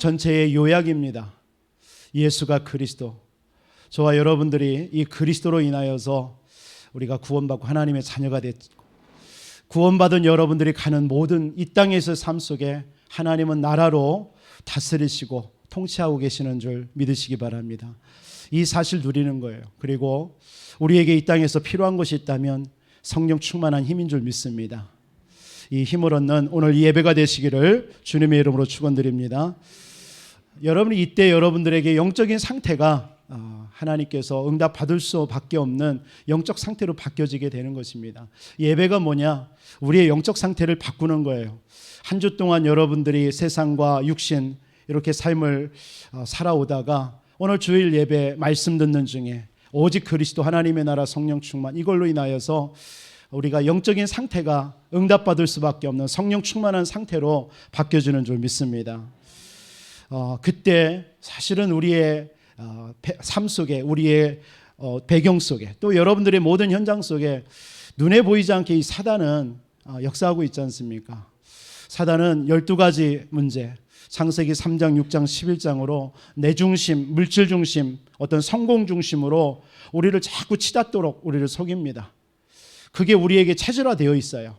전체의 요약입니다. 예수가 그리스도. 저와 여러분들이 이 그리스도로 인하여서 우리가 구원받고 하나님의 자녀가 됐고, 구원받은 여러분들이 가는 모든 이 땅에서의 삶 속에 하나님은 나라로 다스리시고 통치하고 계시는 줄 믿으시기 바랍니다. 이 사실 누리는 거예요. 그리고 우리에게 이 땅에서 필요한 것이 있다면 성령 충만한 힘인 줄 믿습니다. 이 힘을 얻는 오늘 예배가 되시기를 주님의 이름으로 축원드립니다. 여러분이 이때 여러분들에게 영적인 상태가 하나님께서 응답 받을 수밖에 없는 영적 상태로 바뀌어지게 되는 것입니다. 예배가 뭐냐? 우리의 영적 상태를 바꾸는 거예요. 한 주 동안 여러분들이 세상과 육신 이렇게 삶을 살아오다가 오늘 주일 예배 말씀 듣는 중에 오직 그리스도 하나님의 나라 성령 충만, 이걸로 인하여서 우리가 영적인 상태가 응답받을 수밖에 없는 성령 충만한 상태로 바뀌어지는 줄 믿습니다. 그때 사실은 우리의 삶 속에, 우리의 배경 속에, 또 여러분들의 모든 현장 속에 눈에 보이지 않게 이 사단은 역사하고 있지 않습니까? 사단은 12가지 문제, 창세기 3장, 6장, 11장으로 내 중심, 물질 중심, 어떤 성공 중심으로 우리를 자꾸 치닫도록 우리를 속입니다. 그게 우리에게 체질화되어 있어요.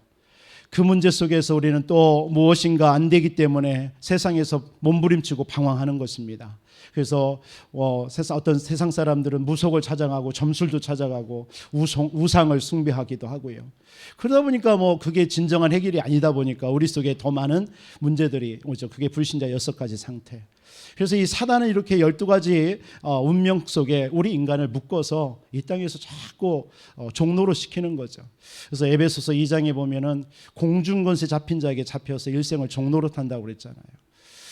그 문제 속에서 우리는 또 무엇인가 안 되기 때문에 세상에서 몸부림치고 방황하는 것입니다. 그래서 어떤 세상 사람들은 무속을 찾아가고 점술도 찾아가고 우상을 숭배하기도 하고요. 그러다 보니까 그게 진정한 해결이 아니다 보니까 우리 속에 더 많은 문제들이 오죠. 그게 불신자 6가지 상태. 그래서 이 사단은 이렇게 12가지 운명 속에 우리 인간을 묶어서 이 땅에서 자꾸 종노릇 시키는 거죠. 그래서 에베소서 2장에 보면은 공중권세 잡힌 자에게 잡혀서 일생을 종노릇한다고 그랬잖아요.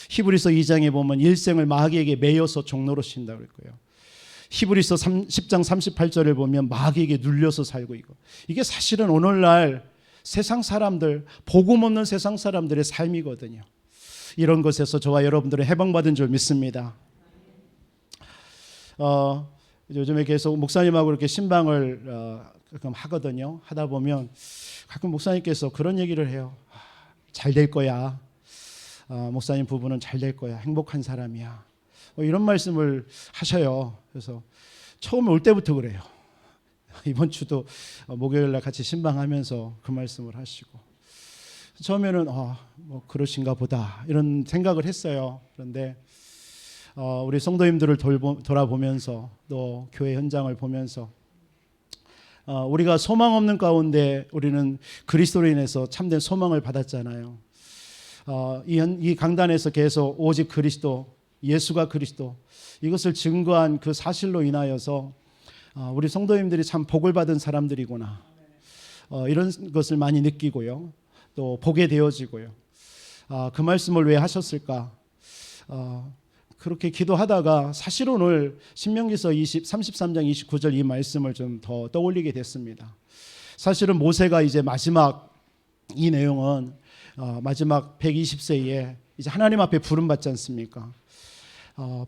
히브리서 2장에 보면 일생을 마귀에게 매여서 종노릇 신다고 그랬고요. 히브리서 10장 38절을 보면 마귀에게 눌려서 살고 있고, 이게 사실은 오늘날 세상 사람들, 복음 없는 세상 사람들의 삶이거든요. 이런 것에서 저와 여러분들은 해방받은 줄 믿습니다. 요즘에 계속 목사님하고 이렇게 신방을 가끔 하거든요. 하다 보면 가끔 목사님께서 그런 얘기를 해요. 잘 될 거야. 목사님 부부는 잘 될 거야. 행복한 사람이야. 이런 말씀을 하셔요. 그래서 처음에 올 때부터 그래요. 이번 주도 목요일날 같이 신방하면서 그 말씀을 하시고, 처음에는 그러신가 보다 이런 생각을 했어요. 그런데 우리 성도님들을 돌아보면서 또 교회 현장을 보면서 우리가 소망 없는 가운데 우리는 그리스도로 인해서 참된 소망을 받았잖아요. 이 강단에서 계속 오직 그리스도, 예수가 그리스도, 이것을 증거한 그 사실로 인하여서 우리 성도님들이 참 복을 받은 사람들이구나, 이런 것을 많이 느끼고요. 또 보게 되어지고요. 그 말씀을 왜 하셨을까? 그렇게 기도하다가 사실 오늘 신명기서 33장 29절 이 말씀을 좀 더 떠올리게 됐습니다. 사실은 모세가 이제 마지막, 이 내용은 마지막 120세에 이제 하나님 앞에 부름받지 않습니까?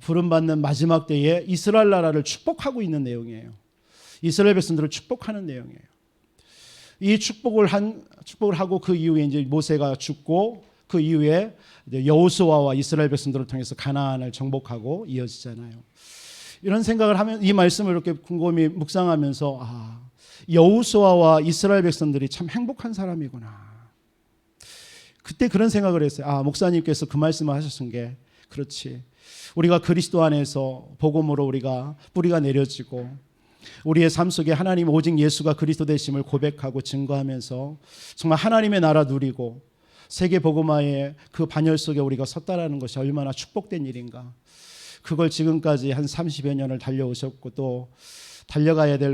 부름받는 마지막 때에 이스라엘 나라를 축복하고 있는 내용이에요. 이스라엘 백성들을 축복하는 내용이에요. 이 축복을 하고 그 이후에 이제 모세가 죽고 그 이후에 여호수아와 이스라엘 백성들을 통해서 가나안을 정복하고 이어지잖아요. 이런 생각을 하면, 이 말씀을 이렇게 곰곰이 묵상하면서 여호수아와 이스라엘 백성들이 참 행복한 사람이구나. 그때 그런 생각을 했어요. 목사님께서 그 말씀을 하셨은 게 그렇지. 우리가 그리스도 안에서 복음으로 우리가 뿌리가 내려지고 우리의 삶 속에 하나님 오직 예수가 그리스도 되심을 고백하고 증거하면서 정말 하나님의 나라 누리고 세계 복음화의 그 반열 속에 우리가 섰다라는 것이 얼마나 축복된 일인가. 그걸 지금까지 한 30여 년을 달려오셨고 또 달려가야 될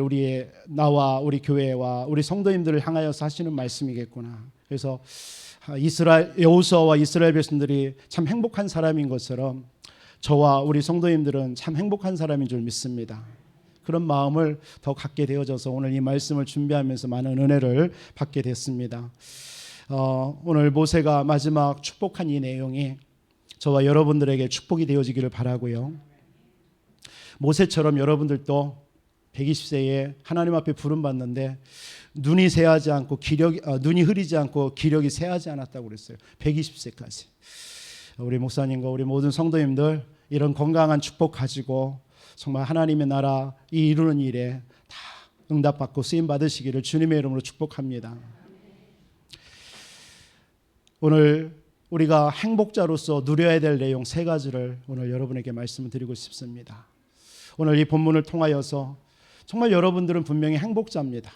나와 우리 교회와 우리 성도님들을 향하여서 하시는 말씀이겠구나. 그래서 여호수아와 이스라엘 백성들이 참 행복한 사람인 것처럼 저와 우리 성도님들은 참 행복한 사람인 줄 믿습니다. 그런 마음을 더 갖게 되어져서 오늘 이 말씀을 준비하면서 많은 은혜를 받게 됐습니다. 오늘 모세가 마지막 축복한 이 내용이 저와 여러분들에게 축복이 되어지기를 바라고요. 모세처럼 여러분들도 120세에 하나님 앞에 부름받는데 눈이 새하지 않고 눈이 흐리지 않고 기력이 새하지 않았다고 그랬어요. 120세까지. 우리 목사님과 우리 모든 성도님들 이런 건강한 축복 가지고 정말 하나님의 나라 이 이루는 일에 다 응답받고 쓰임 받으시기를 주님의 이름으로 축복합니다. 오늘 우리가 행복자로서 누려야 될 내용 3가지를 오늘 여러분에게 말씀을 드리고 싶습니다. 오늘 이 본문을 통하여서 정말 여러분들은 분명히 행복자입니다.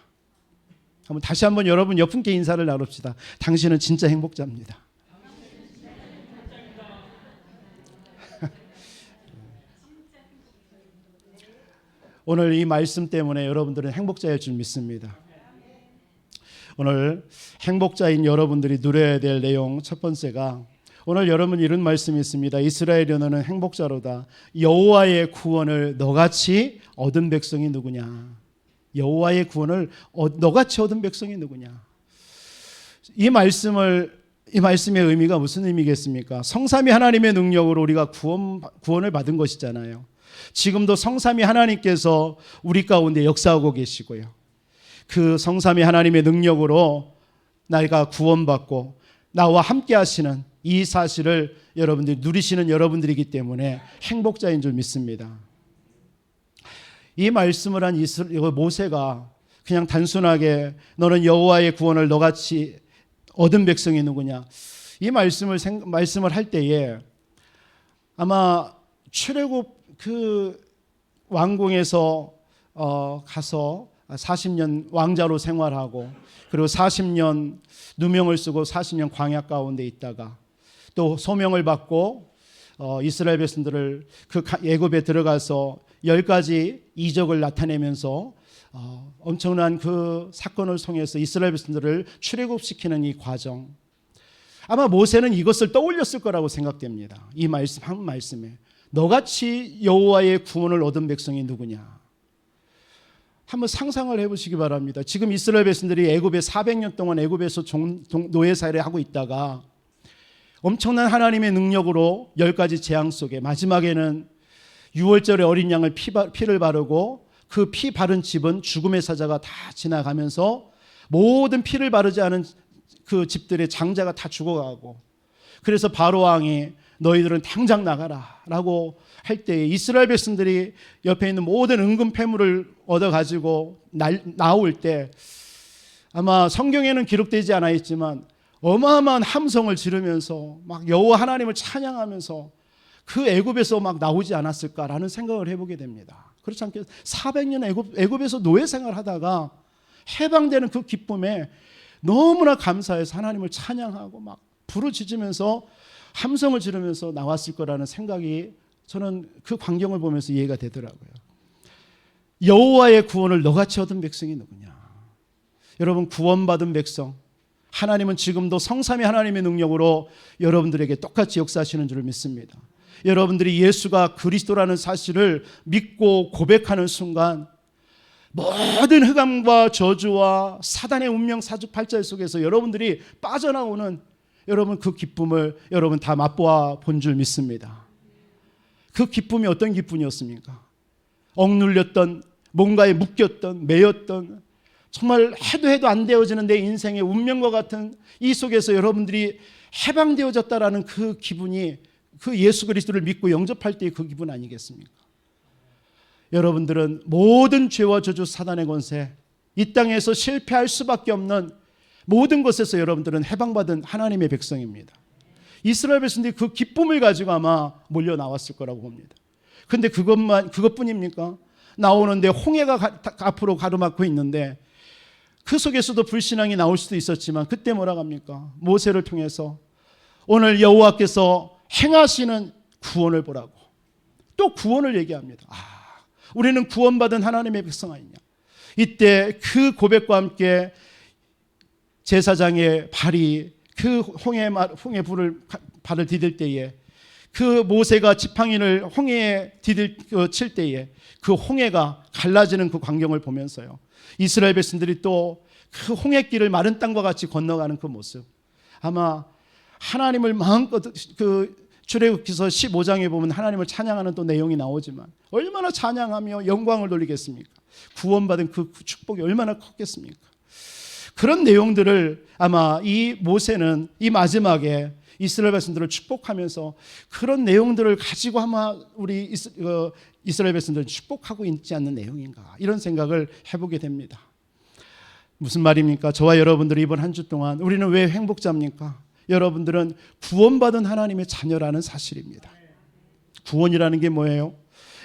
다시 한번 여러분 옆분께 인사를 나눕시다. 당신은 진짜 행복자입니다. 오늘 이 말씀 때문에 여러분들은 행복자일 줄 믿습니다. 오늘 행복자인 여러분들이 누려야 될 내용 첫 번째가 오늘 여러분 이런 말씀이 있습니다. 이스라엘이여 너는 행복자로다. 여호와의 구원을 너같이 얻은 백성이 누구냐. 여호와의 구원을 너같이 얻은 백성이 누구냐. 이 말씀의 의미가 무슨 의미겠습니까? 성삼위 하나님의 능력으로 우리가 구원을 받은 것이잖아요. 지금도 성삼위 하나님께서 우리 가운데 역사하고 계시고요. 그 성삼위 하나님의 능력으로 나가 구원받고 나와 함께 하시는 이 사실을 여러분들이 누리시는 여러분들이기 때문에 행복자인 줄 믿습니다. 이 말씀을 한 모세가 그냥 단순하게 너는 여호와의 구원을 너같이 얻은 백성이 누구냐, 이 말씀을 할 때에 아마 출애굽 그 왕궁에서 가서 40년 왕자로 생활하고 그리고 40년 누명을 쓰고 40년 광야 가운데 있다가 또 소명을 받고 이스라엘 백성들을 그 애굽에 들어가서 10가지 이적을 나타내면서 엄청난 그 사건을 통해서 이스라엘 백성들을 출애굽시키는 이 과정, 아마 모세는 이것을 떠올렸을 거라고 생각됩니다. 이 말씀 한 말씀에 너같이 여호와의 구원을 얻은 백성이 누구냐. 한번 상상을 해보시기 바랍니다. 지금 이스라엘 백성들이 애굽에 400년 동안 애굽에서 노예살이를 하고 있다가 엄청난 하나님의 능력으로 10가지 재앙 속에 마지막에는 6월절에 어린 양을 피를 바르고 그 피 바른 집은 죽음의 사자가 다 지나가면서 모든 피를 바르지 않은 그 집들의 장자가 다 죽어가고, 그래서 바로 왕이 너희들은 당장 나가라 라고 할 때 이스라엘 백성들이 옆에 있는 모든 은금 패물을 얻어가지고 나올 때 아마 성경에는 기록되지 않아 있지만 어마어마한 함성을 지르면서 막 여호와 하나님을 찬양하면서 그 애굽에서 막 나오지 않았을까라는 생각을 해보게 됩니다. 그렇지 않겠어요? 400년 애굽에서 노예 생활하다가 해방되는 그 기쁨에 너무나 감사해서 하나님을 찬양하고 막 부르짖으면서 함성을 지르면서 나왔을 거라는 생각이 저는 그 광경을 보면서 이해가 되더라고요. 여호와의 구원을 너같이 얻은 백성이 누구냐. 여러분, 구원받은 백성, 하나님은 지금도 성삼위 하나님의 능력으로 여러분들에게 똑같이 역사하시는 줄 믿습니다. 여러분들이 예수가 그리스도라는 사실을 믿고 고백하는 순간 모든 흑암과 저주와 사단의 운명 사주팔자 속에서 여러분들이 빠져나오는 여러분 그 기쁨을 여러분 다 맛보아 본 줄 믿습니다. 그 기쁨이 어떤 기쁨이었습니까? 억눌렸던, 뭔가에 묶였던, 매였던, 정말 해도 안 되어지는 내 인생의 운명과 같은 이 속에서 여러분들이 해방되어졌다라는 그 기분이 그 예수 그리스도를 믿고 영접할 때의 그 기분 아니겠습니까? 여러분들은 모든 죄와 저주 사단의 권세, 이 땅에서 실패할 수밖에 없는 모든 것에서 여러분들은 해방받은 하나님의 백성입니다. 이스라엘 백성들이 그 기쁨을 가지고 아마 몰려 나왔을 거라고 봅니다. 그런데 그것뿐입니까? 나오는데 홍해가 앞으로 가로막고 있는데 그 속에서도 불신앙이 나올 수도 있었지만 그때 뭐라고 합니까? 모세를 통해서 오늘 여호와께서 행하시는 구원을 보라고 또 구원을 얘기합니다. 우리는 구원받은 하나님의 백성 아니냐. 이때 그 고백과 함께 제사장의 발이 그 홍해 불을 발을 디딜 때에 그 모세가 지팡이를 홍해에 칠 때에 그 홍해가 갈라지는 그 광경을 보면서요, 이스라엘 백성들이 또 그 홍해길을 마른 땅과 같이 건너가는 그 모습, 아마 하나님을 마음껏 그 출애굽기서 15장에 보면 하나님을 찬양하는 또 내용이 나오지만 얼마나 찬양하며 영광을 돌리겠습니까? 구원받은 그 축복이 얼마나 컸겠습니까? 그런 내용들을 아마 이 모세는 이 마지막에 이스라엘 백성들을 축복하면서 그런 내용들을 가지고 아마 우리 이스라엘 백성들을 축복하고 있지 않는 내용인가, 이런 생각을 해보게 됩니다. 무슨 말입니까? 저와 여러분들이 이번 한 주 동안 우리는 왜 행복자입니까? 여러분들은 구원받은 하나님의 자녀라는 사실입니다. 구원이라는 게 뭐예요?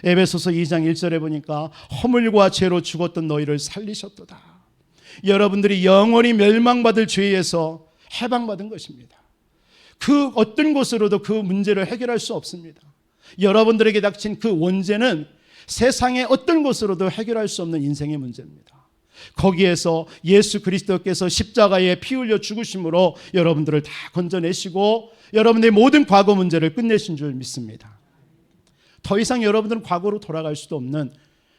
에베소서 2장 1절에 보니까 허물과 죄로 죽었던 너희를 살리셨도다. 여러분들이 영원히 멸망받을 죄에서 해방받은 것입니다. 그 어떤 곳으로도 그 문제를 해결할 수 없습니다. 여러분들에게 닥친 그 원죄는 세상의 어떤 곳으로도 해결할 수 없는 인생의 문제입니다. 거기에서 예수 그리스도께서 십자가에 피 흘려 죽으심으로 여러분들을 다 건져내시고 여러분의 모든 과거 문제를 끝내신 줄 믿습니다. 더 이상 여러분들은 과거로 돌아갈 수도 없는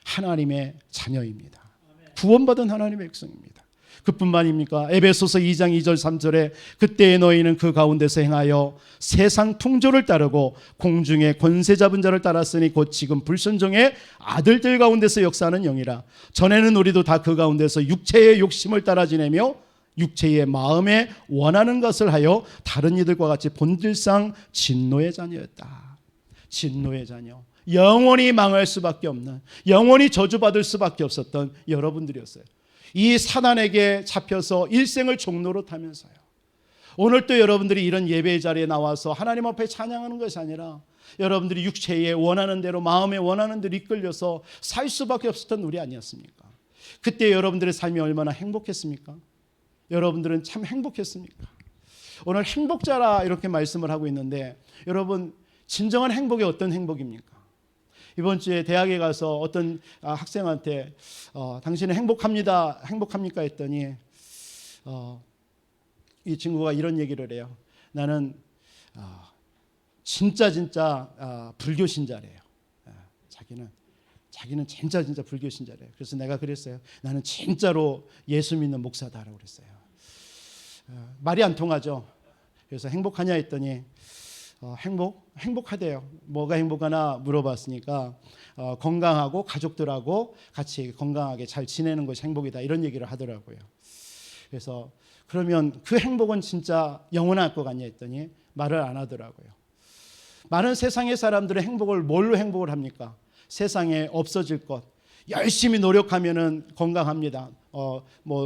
하나님의 자녀입니다. 구원받은 하나님의 백성입니다. 그뿐만입니까? 에베소서 2장 2절 3절에 그때의 너희는 그 가운데서 행하여 세상 풍조를 따르고 공중의 권세 잡은 자를 따랐으니 곧 지금 불순종의 아들들 가운데서 역사하는 영이라. 전에는 우리도 다 그 가운데서 육체의 욕심을 따라 지내며 육체의 마음에 원하는 것을 하여 다른 이들과 같이 본질상 진노의 자녀였다. 진노의 자녀, 영원히 망할 수밖에 없는, 영원히 저주받을 수밖에 없었던 여러분들이었어요. 이 사단에게 잡혀서 일생을 종로로 타면서요, 오늘 또 여러분들이 이런 예배의 자리에 나와서 하나님 앞에 찬양하는 것이 아니라 여러분들이 육체에 원하는 대로, 마음에 원하는 대로 이끌려서 살 수밖에 없었던 우리 아니었습니까? 그때 여러분들의 삶이 얼마나 행복했습니까? 여러분들은 참 행복했습니까? 오늘 행복자라 이렇게 말씀을 하고 있는데, 여러분 진정한 행복이 어떤 행복입니까? 이번 주에 대학에 가서 어떤 학생한테 당신은 행복합니까 했더니 이 친구가 이런 얘기를 해요. 나는 진짜 불교 신자래요. 자기는 진짜 불교 신자래요. 그래서 내가 그랬어요. 나는 진짜로 예수 믿는 목사다라고 그랬어요. 말이 안 통하죠. 그래서 행복하냐 했더니 행복하대요. 뭐가 행복하나 물어봤으니까 건강하고 가족들하고 같이 건강하게 잘 지내는 것이 행복이다, 이런 얘기를 하더라고요. 그래서 그러면 그 행복은 진짜 영원할 것 같냐 했더니 말을 안 하더라고요. 많은 세상의 사람들의 행복을 뭘로 행복을 합니까? 세상에 없어질 것, 열심히 노력하면은 건강합니다.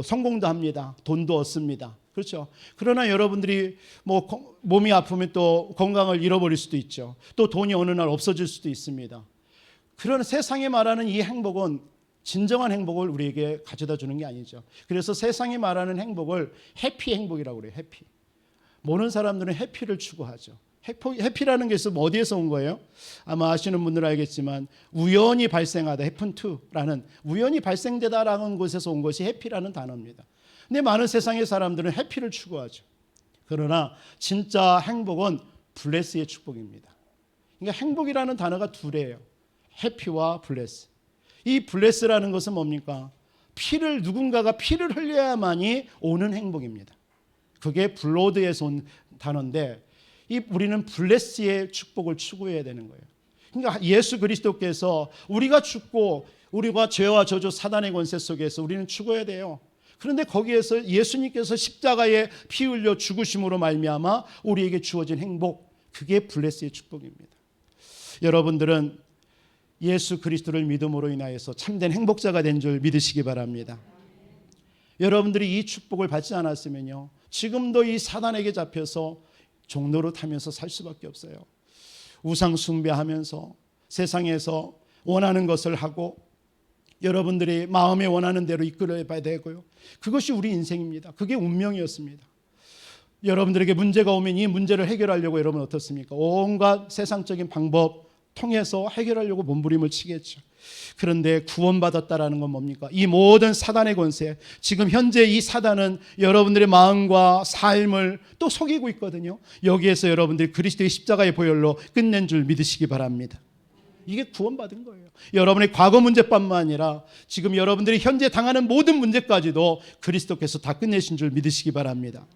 성공도 합니다. 돈도 얻습니다. 그렇죠. 그러나 여러분들이 몸이 아프면 또 건강을 잃어버릴 수도 있죠. 또 돈이 어느 날 없어질 수도 있습니다. 그런 세상이 말하는 이 행복은 진정한 행복을 우리에게 가져다 주는 게 아니죠. 그래서 세상이 말하는 행복을 해피 행복이라고 그래요. 해피. 모르는 사람들은 해피를 추구하죠. 해피라는 게 어디에서 온 거예요? 아마 아시는 분들은 알겠지만 우연히 발생하다, happen to라는, 우연히 발생되다라는 곳에서 온 것이 해피라는 단어입니다. 근데 많은 세상의 사람들은 해피를 추구하죠. 그러나 진짜 행복은 블레스의 축복입니다. 그러니까 행복이라는 단어가 둘이에요. 해피와 블레스. 이 블레스라는 것은 뭡니까? 누군가가 피를 흘려야만이 오는 행복입니다. 그게 블로드에서 온 단어인데, 우리는 블레스의 축복을 추구해야 되는 거예요. 그러니까 예수 그리스도께서 우리가 죽고 우리가 죄와 저주 사단의 권세 속에서 우리는 죽어야 돼요. 그런데 거기에서 예수님께서 십자가에 피 흘려 죽으심으로 말미암아 우리에게 주어진 행복, 그게 블레스의 축복입니다. 여러분들은 예수 그리스도를 믿음으로 인하여서 참된 행복자가 된 줄 믿으시기 바랍니다. 여러분들이 이 축복을 받지 않았으면요, 지금도 이 사단에게 잡혀서 종로로 타면서 살 수밖에 없어요. 우상 숭배하면서 세상에서 원하는 것을 하고 여러분들이 마음에 원하는 대로 이끌어야 되고요. 그것이 우리 인생입니다. 그게 운명이었습니다. 여러분들에게 문제가 오면 이 문제를 해결하려고 여러분 어떻습니까? 온갖 세상적인 방법 통해서 해결하려고 몸부림을 치겠죠. 그런데 구원받았다라는 건 뭡니까? 이 모든 사단의 권세, 지금 현재 이 사단은 여러분들의 마음과 삶을 또 속이고 있거든요. 여기에서 여러분들이 그리스도의 십자가의 보혈로 끝낸 줄 믿으시기 바랍니다. 이게 구원받은 거예요. 여러분의 과거 문제뿐만 아니라 지금 여러분들이 현재 당하는 모든 문제까지도 그리스도께서 다 끝내신 줄 믿으시기 바랍니다.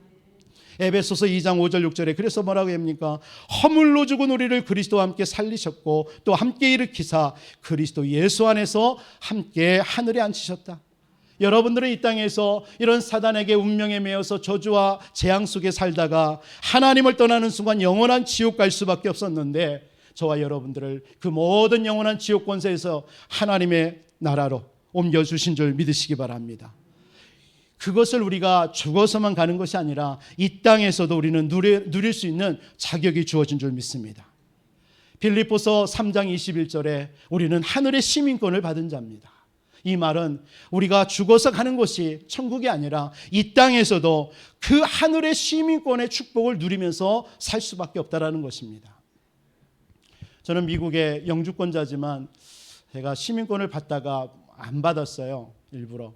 에베소서 2장 5절 6절에 그래서 뭐라고 합니까? 허물로 죽은 우리를 그리스도와 함께 살리셨고 또 함께 일으키사 그리스도 예수 안에서 함께 하늘에 앉히셨다. 여러분들은 이 땅에서 이런 사단에게 운명에 매여서 저주와 재앙 속에 살다가 하나님을 떠나는 순간 영원한 지옥 갈 수밖에 없었는데, 저와 여러분들을 그 모든 영원한 지옥 권세에서 하나님의 나라로 옮겨주신 줄 믿으시기 바랍니다. 그것을 우리가 죽어서만 가는 것이 아니라 이 땅에서도 우리는 누릴 수 있는 자격이 주어진 줄 믿습니다. 빌립보서 3장 21절에 우리는 하늘의 시민권을 받은 자입니다. 이 말은 우리가 죽어서 가는 곳이 천국이 아니라 이 땅에서도 그 하늘의 시민권의 축복을 누리면서 살 수밖에 없다라는 것입니다. 저는 미국의 영주권자지만 제가 시민권을 받다가 안 받았어요, 일부러.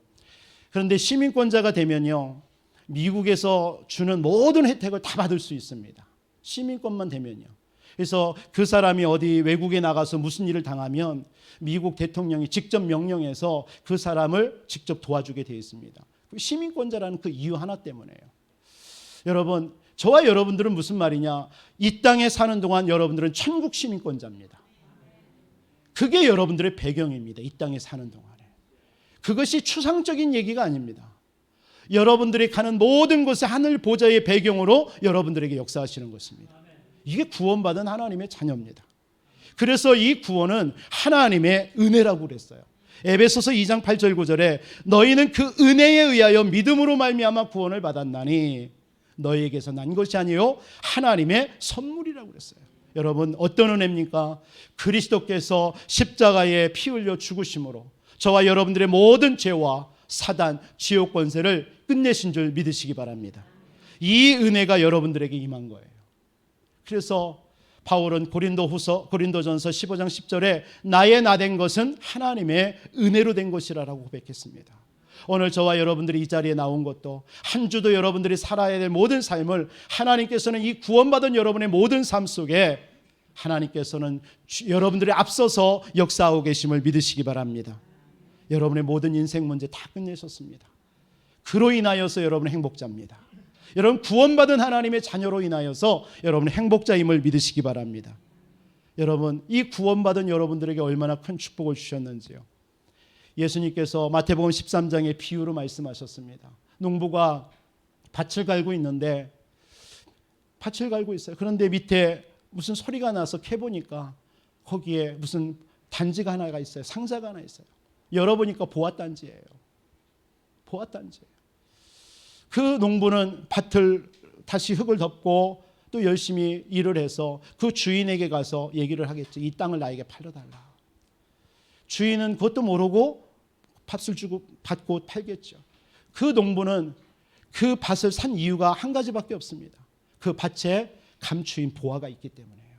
그런데 시민권자가 되면요, 미국에서 주는 모든 혜택을 다 받을 수 있습니다. 시민권만 되면요. 그래서 그 사람이 어디 외국에 나가서 무슨 일을 당하면 미국 대통령이 직접 명령해서 그 사람을 직접 도와주게 되어 있습니다. 시민권자라는 그 이유 하나 때문에요. 여러분, 저와 여러분들은 무슨 말이냐? 이 땅에 사는 동안 여러분들은 천국 시민권자입니다. 그게 여러분들의 배경입니다. 이 땅에 사는 동안에. 그것이 추상적인 얘기가 아닙니다. 여러분들이 가는 모든 곳에 하늘 보좌의 배경으로 여러분들에게 역사하시는 것입니다. 이게 구원받은 하나님의 자녀입니다. 그래서 이 구원은 하나님의 은혜라고 그랬어요. 에베소서 2장 8절 9절에 너희는 그 은혜에 의하여 믿음으로 말미암아 구원을 받았나니 너희에게서 난 것이 아니요 하나님의 선물이라고 그랬어요. 여러분, 어떤 은혜입니까? 그리스도께서 십자가에 피 흘려 죽으심으로 저와 여러분들의 모든 죄와 사단, 지옥 권세를 끝내신 줄 믿으시기 바랍니다. 이 은혜가 여러분들에게 임한 거예요. 그래서 바울은 고린도전서 15장 10절에 나의 나된 것은 하나님의 은혜로 된 것이라고 고백했습니다. 오늘 저와 여러분들이 이 자리에 나온 것도 한 주도 여러분들이 살아야 될 모든 삶을 하나님께서는 이 구원받은 여러분의 모든 삶 속에 하나님께서는 여러분들이 앞서서 역사하고 계심을 믿으시기 바랍니다. 여러분의 모든 인생 문제 다 끝내셨습니다. 그로 인하여서 여러분은 행복자입니다. 여러분, 구원받은 하나님의 자녀로 인하여서 여러분은 행복자임을 믿으시기 바랍니다. 여러분, 이 구원받은 여러분들에게 얼마나 큰 축복을 주셨는지요. 예수님께서 마태복음 13장의 비유로 말씀하셨습니다. 농부가 밭을 갈고 있는데 밭을 갈고 있어요. 그런데 밑에 무슨 소리가 나서 캐보니까 거기에 무슨 단지가 하나가 있어요. 상자가 하나 있어요. 열어보니까 보앗단지예요. 보앗단지예요. 그 농부는 밭을 다시 흙을 덮고 또 열심히 일을 해서 그 주인에게 가서 얘기를 하겠죠. 이 땅을 나에게 팔려달라. 주인은 그것도 모르고 밭을 주고 받고 팔겠죠. 그 농부는 그 밭을 산 이유가 한 가지밖에 없습니다. 그 밭에 감추인 보화가 있기 때문이에요.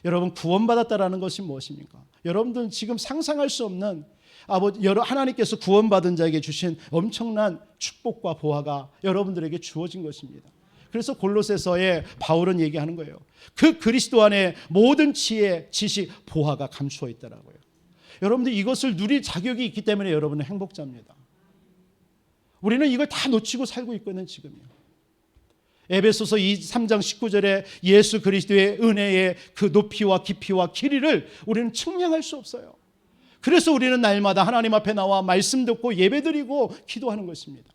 여러분, 구원받았다라는 것이 무엇입니까? 여러분들은 지금 상상할 수 없는 하나님께서 구원받은 자에게 주신 엄청난 축복과 보화가 여러분들에게 주어진 것입니다. 그래서 골로새서에 바울은 얘기하는 거예요. 그 그리스도 안에 모든 지혜, 지식, 보화가 감추어 있더라고요. 여러분들 이것을 누릴 자격이 있기 때문에 여러분은 행복자입니다. 우리는 이걸 다 놓치고 살고 있거든요, 지금요. 에베소서 3장 19절에 예수 그리스도의 은혜의 그 높이와 깊이와 길이를 우리는 측량할 수 없어요. 그래서 우리는 날마다 하나님 앞에 나와 말씀 듣고 예배드리고 기도하는 것입니다.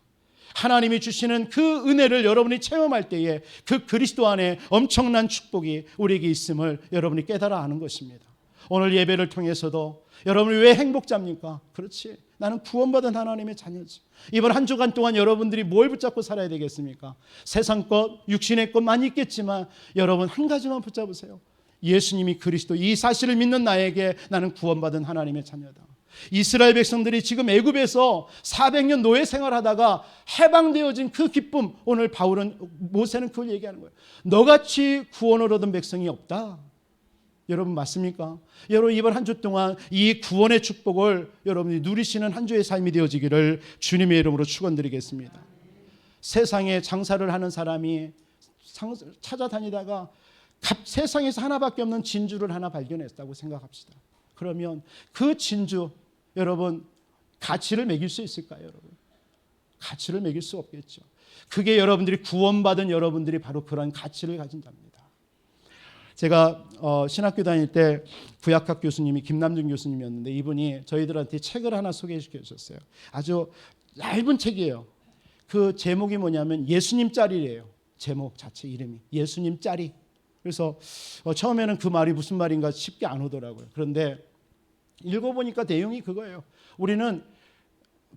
하나님이 주시는 그 은혜를 여러분이 체험할 때에 그 그리스도 안에 엄청난 축복이 우리에게 있음을 여러분이 깨달아 아는 것입니다. 오늘 예배를 통해서도 여러분이 왜 행복자입니까? 그렇지, 나는 구원받은 하나님의 자녀지. 이번 한 주간 동안 여러분들이 뭘 붙잡고 살아야 되겠습니까? 세상 것, 육신의 것 많이 있겠지만 여러분 한 가지만 붙잡으세요. 예수님이 그리스도, 이 사실을 믿는 나에게 나는 구원받은 하나님의 자녀다. 이스라엘 백성들이 지금 애굽에서 400년 노예 생활하다가 해방되어진 그 기쁨, 오늘 모세는 그걸 얘기하는 거예요. 너같이 구원을 얻은 백성이 없다. 여러분 맞습니까? 여러분 이번 한 주 동안 이 구원의 축복을 여러분이 누리시는 한 주의 삶이 되어지기를 주님의 이름으로 축원드리겠습니다. 세상에 장사를 하는 사람이 찾아다니다가 세상에서 하나밖에 없는 진주를 하나 발견했다고 생각합시다. 그러면 그 진주, 여러분 가치를 매길 수 있을까요? 여러분 가치를 매길 수 없겠죠. 그게 여러분들이 구원받은 여러분들이 바로 그런 가치를 가진 자입니다. 제가 신학교 다닐 때 구약학 교수님이 김남준 교수님이었는데 이분이 저희들한테 책을 하나 소개시켜 주셨어요. 아주 얇은 책이에요. 그 제목이 뭐냐면 예수님 짤이래요. 제목 자체 이름이 예수님 짤이. 그래서 처음에는 그 말이 무슨 말인가 쉽게 안 오더라고요. 그런데 읽어보니까 내용이 그거예요. 우리는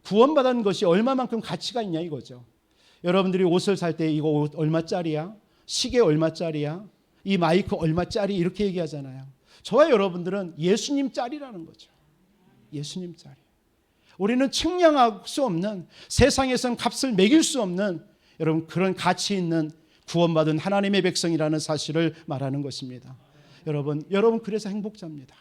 구원받은 것이 얼마만큼 가치가 있냐 이거죠. 여러분들이 옷을 살 때 이거 옷 얼마짜리야? 시계 얼마짜리야? 이 마이크 얼마짜리? 이렇게 얘기하잖아요. 저와 여러분들은 예수님 짤이라는 거죠. 예수님 짤이. 우리는 측량할 수 없는, 세상에선 값을 매길 수 없는 여러분 그런 가치 있는 구원받은 하나님의 백성이라는 사실을 말하는 것입니다. 여러분 그래서 행복자입니다.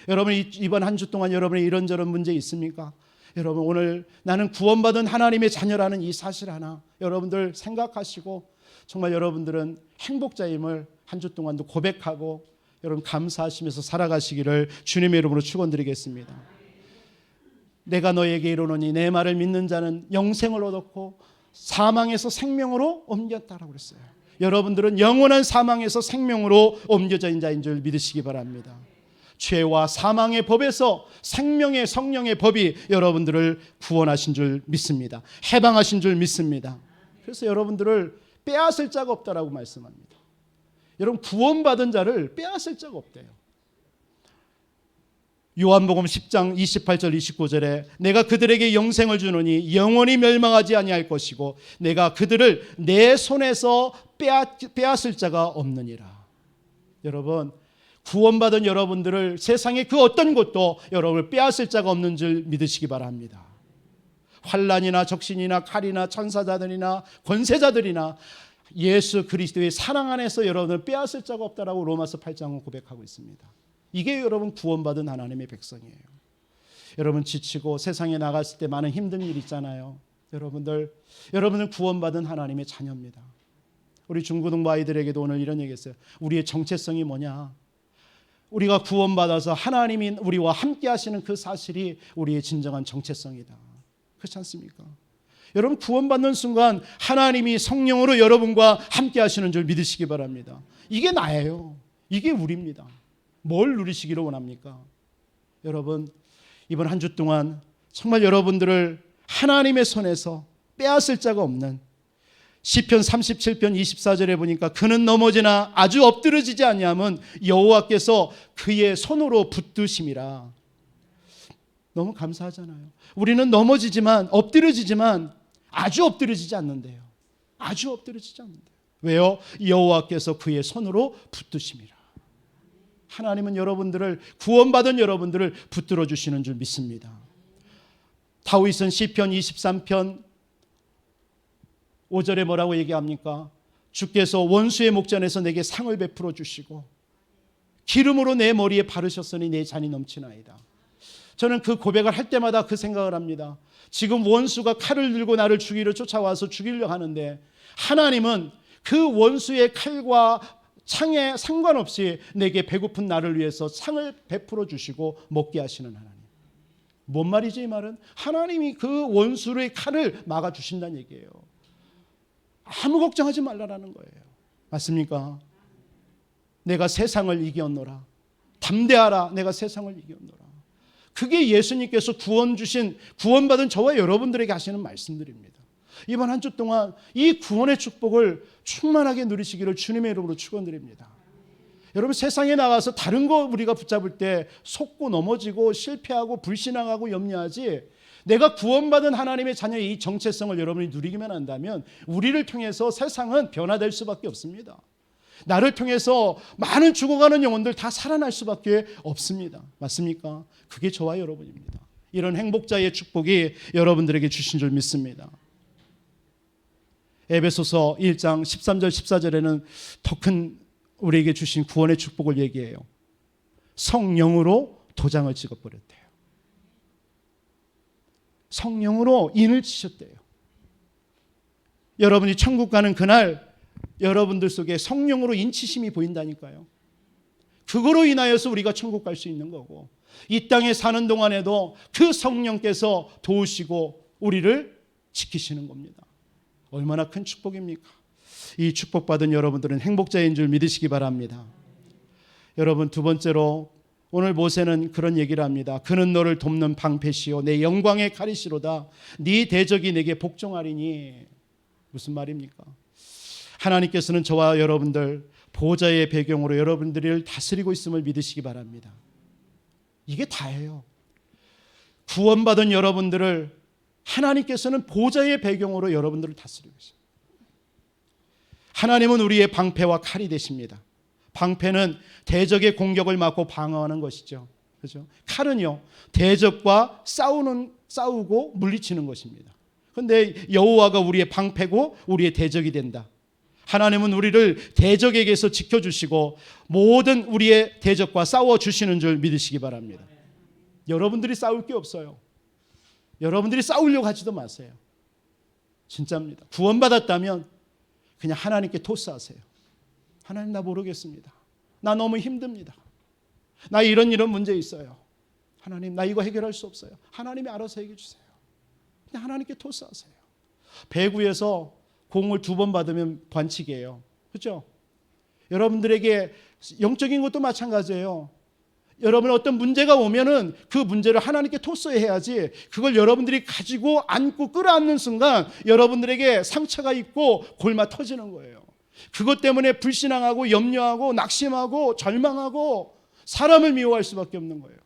여러분 이번 한 주 동안 여러분의 이런저런 문제 있습니까? 여러분 오늘 나는 구원받은 하나님의 자녀라는 이 사실 하나 여러분들 생각하시고 정말 여러분들은 행복자임을 한 주 동안도 고백하고 여러분 감사하시면서 살아가시기를 주님의 이름으로 축원드리겠습니다. 내가 너에게 이르노니 내 말을 믿는 자는 영생을 얻었고 사망에서 생명으로 옮겼다라고 그랬어요. 여러분들은 영원한 사망에서 생명으로 옮겨진 자인 줄 믿으시기 바랍니다. 죄와 사망의 법에서 생명의 성령의 법이 여러분들을 구원하신 줄 믿습니다. 해방하신 줄 믿습니다. 그래서 여러분들을 빼앗을 자가 없다라고 말씀합니다. 여러분 구원받은 자를 빼앗을 자가 없대요. 요한복음 10장 28절 29절에 내가 그들에게 영생을 주노니 영원히 멸망하지 아니할 것이고 내가 그들을 내 손에서 빼앗을 자가 없느니라. 여러분 구원받은 여러분들을 세상의 그 어떤 것도 여러분을 빼앗을 자가 없는 줄 믿으시기 바랍니다. 환난이나 적신이나 칼이나 천사자들이나 권세자들이나 예수 그리스도의 사랑 안에서 여러분을 빼앗을 자가 없다라고 로마서 8장은 고백하고 있습니다. 이게 여러분 구원받은 하나님의 백성이에요. 여러분 지치고 세상에 나갔을 때 많은 힘든 일 있잖아요. 여러분은 구원받은 하나님의 자녀입니다. 우리 중고등부 아이들에게도 오늘 이런 얘기했어요. 우리의 정체성이 뭐냐? 우리가 구원받아서 하나님이 우리와 함께 하시는 그 사실이 우리의 진정한 정체성이다. 그렇지 않습니까? 여러분 구원받는 순간 하나님이 성령으로 여러분과 함께 하시는 줄 믿으시기 바랍니다. 이게 나예요. 이게 우리입니다. 뭘 누리시기를 원합니까? 여러분 이번 한 주 동안 정말 여러분들을 하나님의 손에서 빼앗을 자가 없는 시편 37편 24절에 보니까 그는 넘어지나 아주 엎드러지지 아니하면 여호와께서 그의 손으로 붙드심이라. 너무 감사하잖아요. 우리는 넘어지지만 엎드러지지만 아주 엎드러지지 않는데요. 아주 엎드러지지 않는데요. 왜요? 여호와께서 그의 손으로 붙드심이라. 하나님은 여러분들을 구원받은 여러분들을 붙들어 주시는 줄 믿습니다. 다윗은 시편 23편 5절에 뭐라고 얘기합니까? 주께서 원수의 목전에서 내게 상을 베풀어 주시고 기름으로 내 머리에 바르셨으니 내 잔이 넘치나이다. 저는 그 고백을 할 때마다 그 생각을 합니다. 지금 원수가 칼을 들고 나를 죽이려 쫓아와서 죽이려 하는데 하나님은 그 원수의 칼과 창에 상관없이 내게 배고픈 나를 위해서 상을 베풀어 주시고 먹게 하시는 하나님. 뭔 말이지 이 말은? 하나님이 그 원수의 칼을 막아주신다는 얘기예요. 아무 걱정하지 말라라는 거예요. 맞습니까? 내가 세상을 이겼노라. 담대하라. 내가 세상을 이겼노라. 그게 예수님께서 구원받은 저와 여러분들에게 하시는 말씀들입니다. 이번 한 주 동안 이 구원의 축복을 충만하게 누리시기를 주님의 이름으로 축원드립니다. 여러분 세상에 나가서 다른 거 우리가 붙잡을 때 속고 넘어지고 실패하고 불신앙하고 염려하지 내가 구원받은 하나님의 자녀의 이 정체성을 여러분이 누리기만 한다면 우리를 통해서 세상은 변화될 수밖에 없습니다. 나를 통해서 많은 죽어가는 영혼들 다 살아날 수밖에 없습니다. 맞습니까? 그게 저와 여러분입니다. 이런 행복자의 축복이 여러분들에게 주신 줄 믿습니다. 에베소서 1장 13절 14절에는 더 큰 우리에게 주신 구원의 축복을 얘기해요. 성령으로 도장을 찍어버렸대요. 성령으로 인을 치셨대요. 여러분이 천국 가는 그날 여러분들 속에 성령으로 인치심이 보인다니까요. 그거로 인하여서 우리가 천국 갈 수 있는 거고 이 땅에 사는 동안에도 그 성령께서 도우시고 우리를 지키시는 겁니다. 얼마나 큰 축복입니까? 이 축복받은 여러분들은 행복자인 줄 믿으시기 바랍니다. 여러분, 두 번째로 오늘 모세는 그런 얘기를 합니다. 그는 너를 돕는 방패시요 내 영광의 칼이시로다. 네 대적이 내게 복종하리니. 무슨 말입니까? 하나님께서는 저와 여러분들 보좌의 배경으로 여러분들을 다스리고 있음을 믿으시기 바랍니다. 이게 다예요. 구원받은 여러분들을 하나님께서는 보좌의 배경으로 여러분들을 다스리고 있어요. 하나님은 우리의 방패와 칼이 되십니다. 방패는 대적의 공격을 막고 방어하는 것이죠. 그렇죠? 칼은요, 대적과 싸우고 물리치는 것입니다. 그런데 여호와가 우리의 방패고 우리의 대적이 된다. 하나님은 우리를 대적에게서 지켜주시고 모든 우리의 대적과 싸워주시는 줄 믿으시기 바랍니다. 여러분들이 싸울 게 없어요. 여러분들이 싸우려고 하지도 마세요. 진짜입니다. 구원받았다면 그냥 하나님께 토스하세요. 하나님, 나 모르겠습니다. 나 너무 힘듭니다. 나 이런 문제 있어요. 하나님, 나 이거 해결할 수 없어요. 하나님이 알아서 해결해 주세요. 그냥 하나님께 토스하세요. 배구에서 공을 2번 받으면 반칙이에요. 그렇죠? 여러분들에게 영적인 것도 마찬가지예요. 여러분 어떤 문제가 오면은 그 문제를 하나님께 토스해야지, 그걸 여러분들이 가지고 안고 끌어안는 순간 여러분들에게 상처가 있고 골마 터지는 거예요. 그것 때문에 불신앙하고 염려하고 낙심하고 절망하고 사람을 미워할 수밖에 없는 거예요.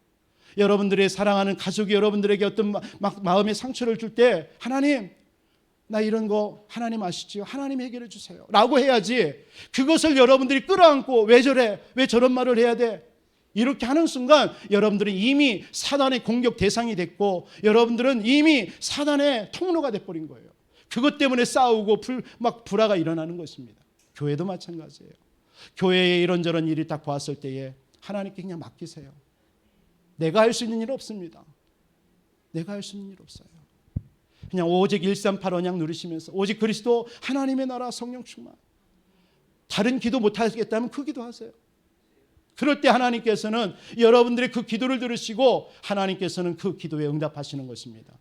여러분들의 사랑하는 가족이 여러분들에게 어떤 마음의 상처를 줄 때 하나님, 나 이런 거 하나님 아시지요? 하나님 해결해 주세요 라고 해야지, 그것을 여러분들이 끌어안고 왜 저래? 왜 저런 말을 해야 돼? 이렇게 하는 순간 여러분들은 이미 사단의 공격 대상이 됐고 여러분들은 이미 사단의 통로가 돼버린 거예요. 그것 때문에 싸우고 불화가 일어나는 것입니다. 교회도 마찬가지예요. 교회에 이런저런 일이 딱 보았을 때에 하나님께 그냥 맡기세요. 내가 할 수 있는 일 없습니다. 내가 할 수 있는 일 없어요. 그냥 오직 138 언약 누리시면서 오직 그리스도 하나님의 나라 성령 충만, 다른 기도 못하겠다면 그 기도하세요. 그럴 때 하나님께서는 여러분들의 그 기도를 들으시고 하나님께서는 그 기도에 응답하시는 것입니다.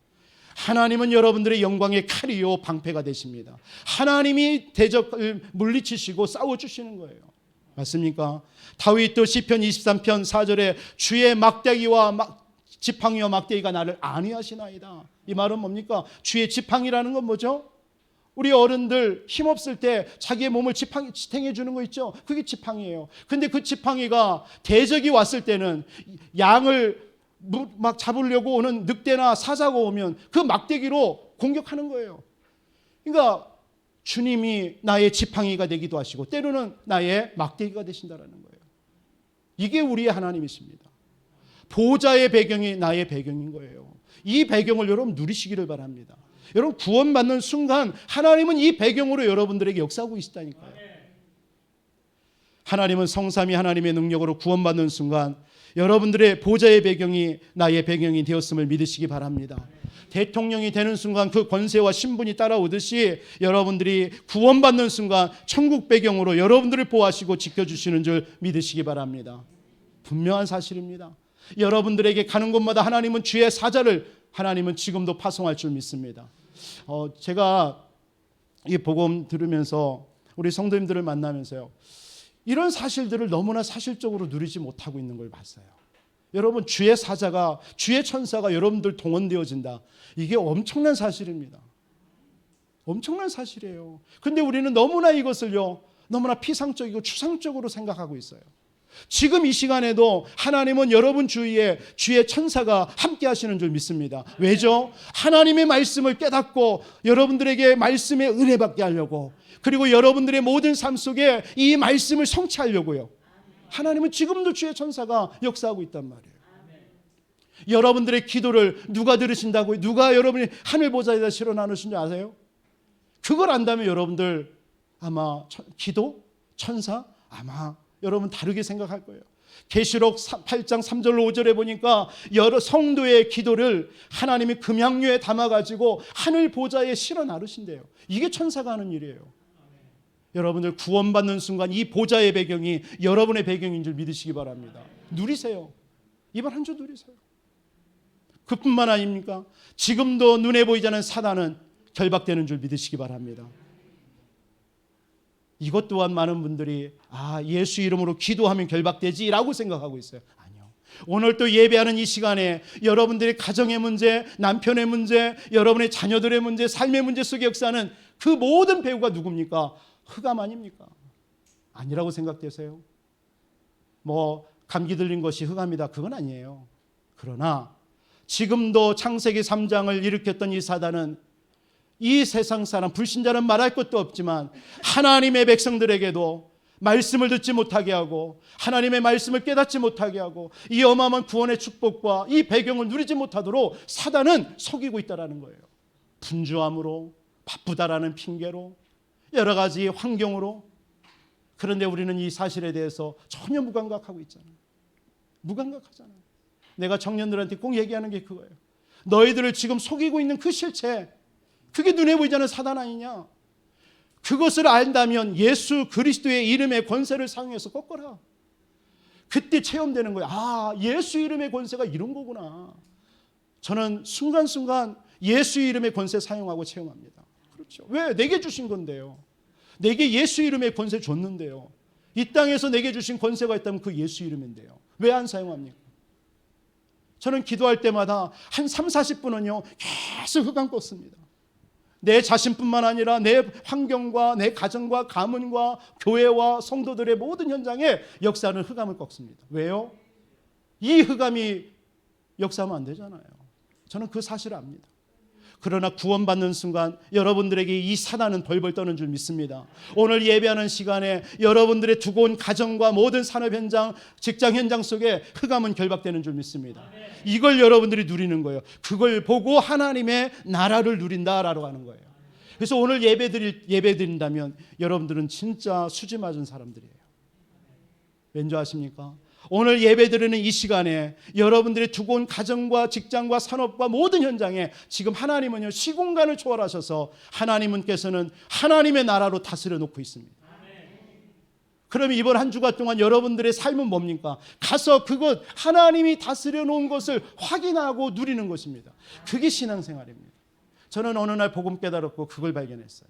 하나님은 여러분들의 영광의 칼이요 방패가 되십니다. 하나님이 대적을 물리치시고 싸워주시는 거예요. 맞습니까? 다윗도 시편 23편 4절에 주의 막대기와 지팡이와 막대기가 나를 안위하시나이다. 이 말은 뭡니까? 주의 지팡이라는 건 뭐죠? 우리 어른들 힘없을 때 자기의 몸을 지탱해 주는 거 있죠? 그게 지팡이에요. 근데 그 지팡이가 대적이 왔을 때는 양을 막 잡으려고 오는 늑대나 사자가 오면 그 막대기로 공격하는 거예요. 그러니까 주님이 나의 지팡이가 되기도 하시고 때로는 나의 막대기가 되신다라는 거예요. 이게 우리의 하나님이십니다. 보좌의 배경이 나의 배경인 거예요. 이 배경을 여러분 누리시기를 바랍니다. 여러분 구원받는 순간 하나님은 이 배경으로 여러분들에게 역사하고 계시다니까요. 하나님은 성삼위 하나님의 능력으로 구원받는 순간 여러분들의 보좌의 배경이 나의 배경이 되었음을 믿으시기 바랍니다. 대통령이 되는 순간 그 권세와 신분이 따라오듯이 여러분들이 구원받는 순간 천국 배경으로 여러분들을 보호하시고 지켜주시는 줄 믿으시기 바랍니다. 분명한 사실입니다. 여러분들에게 가는 곳마다 하나님은 주의 사자를 하나님은 지금도 파송할 줄 믿습니다. 제가 이 복음 들으면서 우리 성도님들을 만나면서요, 이런 사실들을 너무나 사실적으로 누리지 못하고 있는 걸 봤어요. 여러분 주의 사자가 주의 천사가 여러분들 동원되어진다. 이게 엄청난 사실입니다. 엄청난 사실이에요. 근데 우리는 너무나 이것을요 너무나 피상적이고 추상적으로 생각하고 있어요. 지금 이 시간에도 하나님은 여러분 주위에 주의 천사가 함께 하시는 줄 믿습니다. 왜죠? 하나님의 말씀을 깨닫고 여러분들에게 말씀의 은혜 받게 하려고, 그리고 여러분들의 모든 삶 속에 이 말씀을 성취하려고요. 하나님은 지금도 주의 천사가 역사하고 있단 말이에요. 여러분들의 기도를 누가 들으신다고요? 누가 여러분이 하늘 보좌에다 실어 나누신 줄 아세요? 그걸 안다면 여러분들 아마 기도, 천사 아마 여러분 다르게 생각할 거예요. 계시록 8장 3절로 5절에 보니까 여러 성도의 기도를 하나님이 금양류에 담아가지고 하늘 보좌에 실어 나르신대요. 이게 천사가 하는 일이에요. 여러분들 구원받는 순간 이 보좌의 배경이 여러분의 배경인 줄 믿으시기 바랍니다. 누리세요. 이번 한 주 누리세요. 그뿐만 아닙니까? 지금도 눈에 보이지 않는 사단은 결박되는 줄 믿으시기 바랍니다. 이것 또한 많은 분들이 예수 이름으로 기도하면 결박되지라고 생각하고 있어요. 아니요. 오늘 또 예배하는 이 시간에 여러분들의 가정의 문제, 남편의 문제, 여러분의 자녀들의 문제, 삶의 문제 속에 역사하는 그 모든 배후가 누굽니까? 흑암 아닙니까? 아니라고 생각되세요? 감기 들린 것이 흑암이다, 그건 아니에요. 그러나 지금도 창세기 3장을 일으켰던 이 사단은 이 세상 사람, 불신자는 말할 것도 없지만 하나님의 백성들에게도 말씀을 듣지 못하게 하고 하나님의 말씀을 깨닫지 못하게 하고 이 어마어마한 구원의 축복과 이 배경을 누리지 못하도록 사단은 속이고 있다는 거예요. 분주함으로, 바쁘다라는 핑계로, 여러 가지 환경으로. 그런데 우리는 이 사실에 대해서 전혀 무감각하고 있잖아요. 무감각하잖아요. 내가 청년들한테 꼭 얘기하는 게 그거예요. 너희들을 지금 속이고 있는 그 실체, 그게 눈에 보이지 않는 사단 아니냐? 그것을 안다면 예수 그리스도의 이름의 권세를 사용해서 꺾어라. 그때 체험되는 거예요. 예수 이름의 권세가 이런 거구나. 저는 순간순간 예수 이름의 권세 사용하고 체험합니다. 그렇죠. 왜? 내게 주신 건데요. 내게 예수 이름의 권세 줬는데요. 이 땅에서 내게 주신 권세가 있다면 그 예수 이름인데요. 왜 안 사용합니까? 저는 기도할 때마다 한 3, 40분은요 계속 흑암 꺾습니다. 내 자신뿐만 아니라 내 환경과 내 가정과 가문과 교회와 성도들의 모든 현장에 역사하는 흑암을 꺾습니다. 왜요? 이 흑암이 역사하면 안 되잖아요. 저는 그 사실을 압니다. 그러나 구원받는 순간 여러분들에게 이 사단은 벌벌 떠는 줄 믿습니다. 오늘 예배하는 시간에 여러분들의 두고 온 가정과 모든 산업 현장, 직장 현장 속에 흑암은 결박되는 줄 믿습니다. 이걸 여러분들이 누리는 거예요. 그걸 보고 하나님의 나라를 누린다라고 하는 거예요. 그래서 오늘 예배 드린다면 여러분들은 진짜 수지 맞은 사람들이에요. 왠지 아십니까? 오늘 예배드리는 이 시간에 여러분들의 두고 온 가정과 직장과 산업과 모든 현장에 지금 하나님은요 시공간을 초월하셔서 하나님께서는 하나님의 나라로 다스려 놓고 있습니다. 그러면 이번 한 주간 동안 여러분들의 삶은 뭡니까? 가서 그것 하나님이 다스려 놓은 것을 확인하고 누리는 것입니다. 그게 신앙생활입니다. 저는 어느 날 복음 깨달았고 그걸 발견했어요.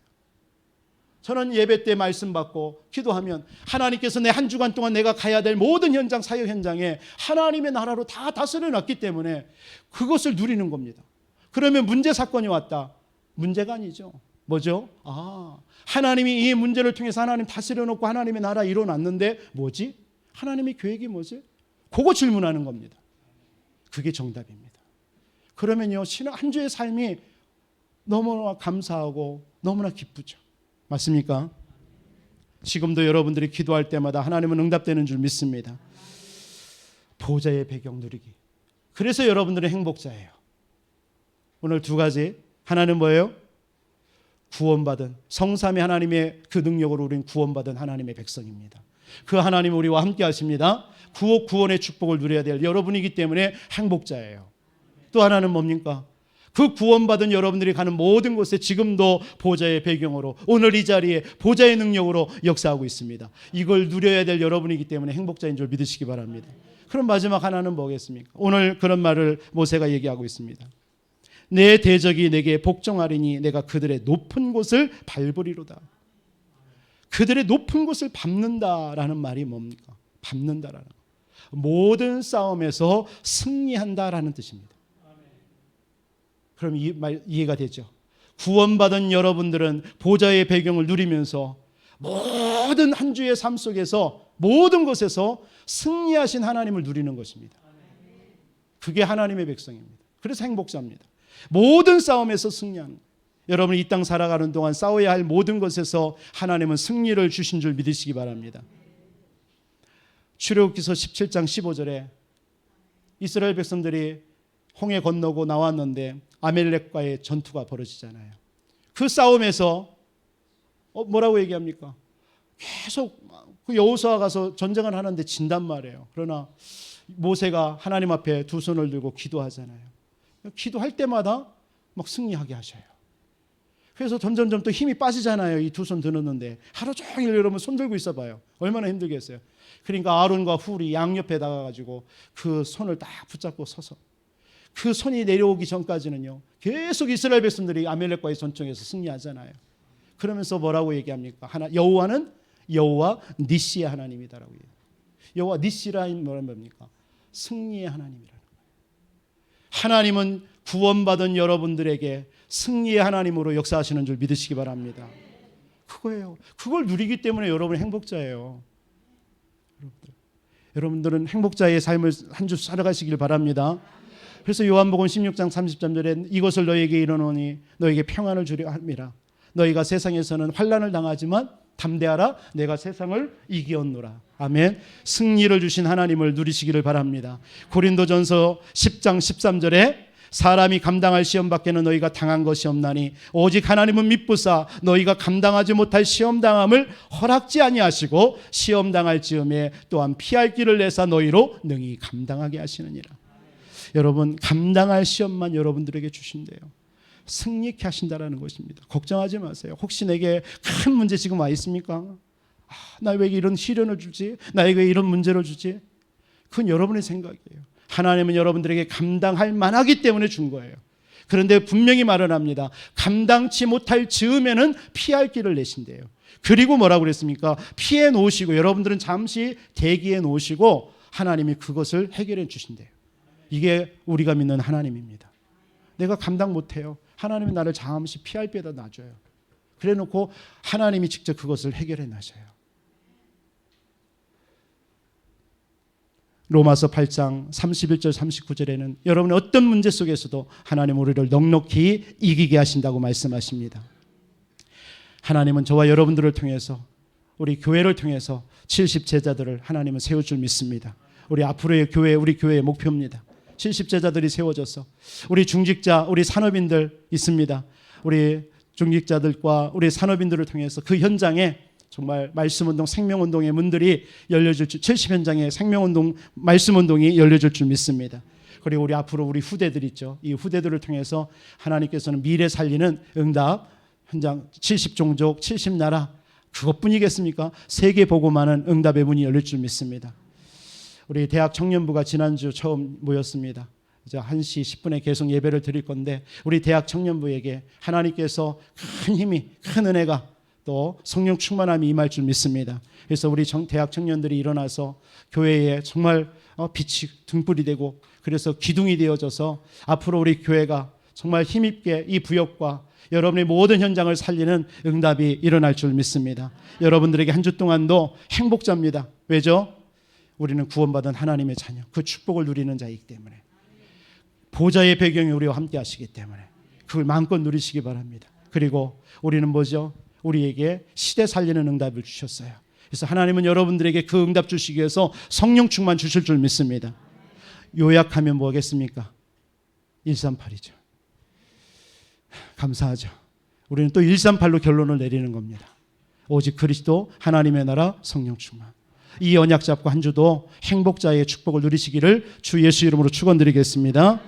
저는 예배 때 말씀 받고 기도하면 하나님께서 내 한 주간 동안 내가 가야 될 모든 현장, 사역 현장에 하나님의 나라로 다 다스려 놨기 때문에 그것을 누리는 겁니다. 그러면 문제 사건이 왔다. 문제가 아니죠. 뭐죠? 하나님이 이 문제를 통해서 하나님 다스려 놓고 하나님의 나라 이뤄놨는데 뭐지? 하나님의 계획이 뭐지? 그거 질문하는 겁니다. 그게 정답입니다. 그러면요 한 주의 삶이 너무나 감사하고 너무나 기쁘죠. 맞습니까? 지금도 여러분들이 기도할 때마다 하나님은 응답되는 줄 믿습니다. 보좌의 배경 누리기. 그래서 여러분들은 행복자예요. 오늘 두 가지. 하나는 뭐예요? 구원받은 성삼위 하나님의 그 능력으로 우리는 구원받은 하나님의 백성입니다. 그 하나님은 우리와 함께 하십니다. 구원의 축복을 누려야 될 여러분이기 때문에 행복자예요. 또 하나는 뭡니까? 그 구원받은 여러분들이 가는 모든 곳에 지금도 보좌의 배경으로 오늘 이 자리에 보좌의 능력으로 역사하고 있습니다. 이걸 누려야 될 여러분이기 때문에 행복자인 줄 믿으시기 바랍니다. 그럼 마지막 하나는 뭐겠습니까? 오늘 그런 말을 모세가 얘기하고 있습니다. 내 대적이 내게 복종하리니 내가 그들의 높은 곳을 밟으리로다. 그들의 높은 곳을 밟는다라는 말이 뭡니까? 밟는다라는 거. 모든 싸움에서 승리한다라는 뜻입니다. 그럼 이 말 이해가 되죠? 구원받은 여러분들은 보좌의 배경을 누리면서 모든 한 주의 삶 속에서 모든 것에서 승리하신 하나님을 누리는 것입니다. 그게 하나님의 백성입니다. 그래서 행복자입니다. 모든 싸움에서 승리하는, 여러분이 이 땅 살아가는 동안 싸워야 할 모든 것에서 하나님은 승리를 주신 줄 믿으시기 바랍니다. 출애굽기서 17장 15절에 이스라엘 백성들이 홍해 건너고 나왔는데 아멜렉과의 전투가 벌어지잖아요. 그 싸움에서 뭐라고 얘기합니까? 계속 그 여호수아가 가서 전쟁을 하는데 진단 말이에요. 그러나 모세가 하나님 앞에 두 손을 들고 기도하잖아요. 기도할 때마다 막 승리하게 하셔요. 그래서 점점점 또 힘이 빠지잖아요. 이 두 손 들었는데 하루 종일 여러분 손 들고 있어 봐요. 얼마나 힘들겠어요. 그러니까 아론과 훌이 양옆에 나가가지고 그 손을 딱 붙잡고 서서 그 손이 내려오기 전까지는요 계속 이스라엘 백성들이 아멜렉과의 전쟁에서 승리하잖아요. 그러면서 뭐라고 얘기합니까? 여호와는 여호와 니시의 하나님이다라고 해요. 여호와 니시라는 뭡니까? 승리의 하나님이라는 거예요. 하나님은 구원받은 여러분들에게 승리의 하나님으로 역사하시는 줄 믿으시기 바랍니다. 그거예요. 그걸 누리기 때문에 여러분은 행복자예요. 여러분들은 행복자의 삶을 한 주 살아가시길 바랍니다. 그래서 요한복음 16장 30절에 이것을 너에게 이르노니 너에게 평안을 주려 함이라. 너희가 세상에서는 환난을 당하지만 담대하라, 내가 세상을 이기었노라. 아멘. 승리를 주신 하나님을 누리시기를 바랍니다. 고린도전서 10장 13절에 사람이 감당할 시험 밖에는 너희가 당한 것이 없나니 오직 하나님은 미쁘사 너희가 감당하지 못할 시험 당함을 허락지 아니하시고 시험 당할 즈음에 또한 피할 길을 내사 너희로 능히 감당하게 하시느니라. 여러분, 감당할 시험만 여러분들에게 주신대요. 승리케 하신다라는 것입니다. 걱정하지 마세요. 혹시 내게 큰 문제 지금 와 있습니까? 나 왜 이런 시련을 주지? 나에게 왜 이런 문제를 주지? 그건 여러분의 생각이에요. 하나님은 여러분들에게 감당할 만하기 때문에 준 거예요. 그런데 분명히 말을 합니다. 감당치 못할 즈음에는 피할 길을 내신대요. 그리고 뭐라고 그랬습니까? 피해 놓으시고 여러분들은 잠시 대기해 놓으시고 하나님이 그것을 해결해 주신대요. 이게 우리가 믿는 하나님입니다. 내가 감당 못해요. 하나님이 나를 잠시 피할 배에다 놔줘요. 그래 놓고 하나님이 직접 그것을 해결해 나셔요. 로마서 8장 31절 39절에는 여러분의 어떤 문제 속에서도 하나님 우리를 넉넉히 이기게 하신다고 말씀하십니다. 하나님은 저와 여러분들을 통해서 우리 교회를 통해서 70제자들을 하나님은 세울 줄 믿습니다. 우리 앞으로의 교회, 우리 교회의 목표입니다. 70제자들이 세워져서 우리 중직자, 우리 산업인들 있습니다. 우리 중직자들과 우리 산업인들을 통해서 그 현장에 정말 말씀운동, 생명운동의 문들이 열려줄 줄, 70현장의 생명운동, 말씀운동이 열려줄 줄 믿습니다. 그리고 우리 앞으로 우리 후대들 있죠. 이 후대들을 통해서 하나님께서는 미래 살리는 응답, 현장 70종족, 70나라 그것뿐이겠습니까? 세계 보고만은 응답의 문이 열릴 줄 믿습니다. 우리 대학 청년부가 지난주 처음 모였습니다. 이제 1시 10분에 계속 예배를 드릴 건데 우리 대학 청년부에게 하나님께서 큰 힘이, 큰 은혜가 또 성령 충만함이 임할 줄 믿습니다. 그래서 우리 대학 청년들이 일어나서 교회에 정말 빛이 등불이 되고 그래서 기둥이 되어져서 앞으로 우리 교회가 정말 힘있게 이 부역과 여러분의 모든 현장을 살리는 응답이 일어날 줄 믿습니다. 여러분들에게 한 주 동안도 행복자입니다. 왜죠? 우리는 구원받은 하나님의 자녀, 그 축복을 누리는 자이기 때문에 보좌의 배경이 우리와 함께 하시기 때문에 그걸 마음껏 누리시기 바랍니다. 그리고 우리는 뭐죠? 우리에게 시대 살리는 응답을 주셨어요. 그래서 하나님은 여러분들에게 그 응답 주시기 위해서 성령 충만 주실 줄 믿습니다. 요약하면 뭐겠습니까? 138이죠. 감사하죠. 우리는 또 138로 결론을 내리는 겁니다. 오직 그리스도, 하나님의 나라, 성령 충만. 이 언약 잡고 한 주도 행복자의 축복을 누리시기를 주 예수 이름으로 축원드리겠습니다.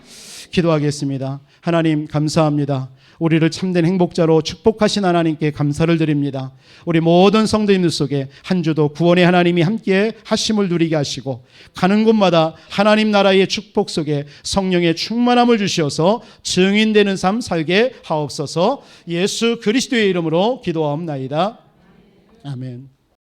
기도하겠습니다. 하나님 감사합니다. 우리를 참된 행복자로 축복하신 하나님께 감사를 드립니다. 우리 모든 성도님들 속에 한 주도 구원의 하나님이 함께 하심을 누리게 하시고 가는 곳마다 하나님 나라의 축복 속에 성령의 충만함을 주시어서 증인되는 삶 살게 하옵소서. 예수 그리스도의 이름으로 기도하옵나이다. 아멘.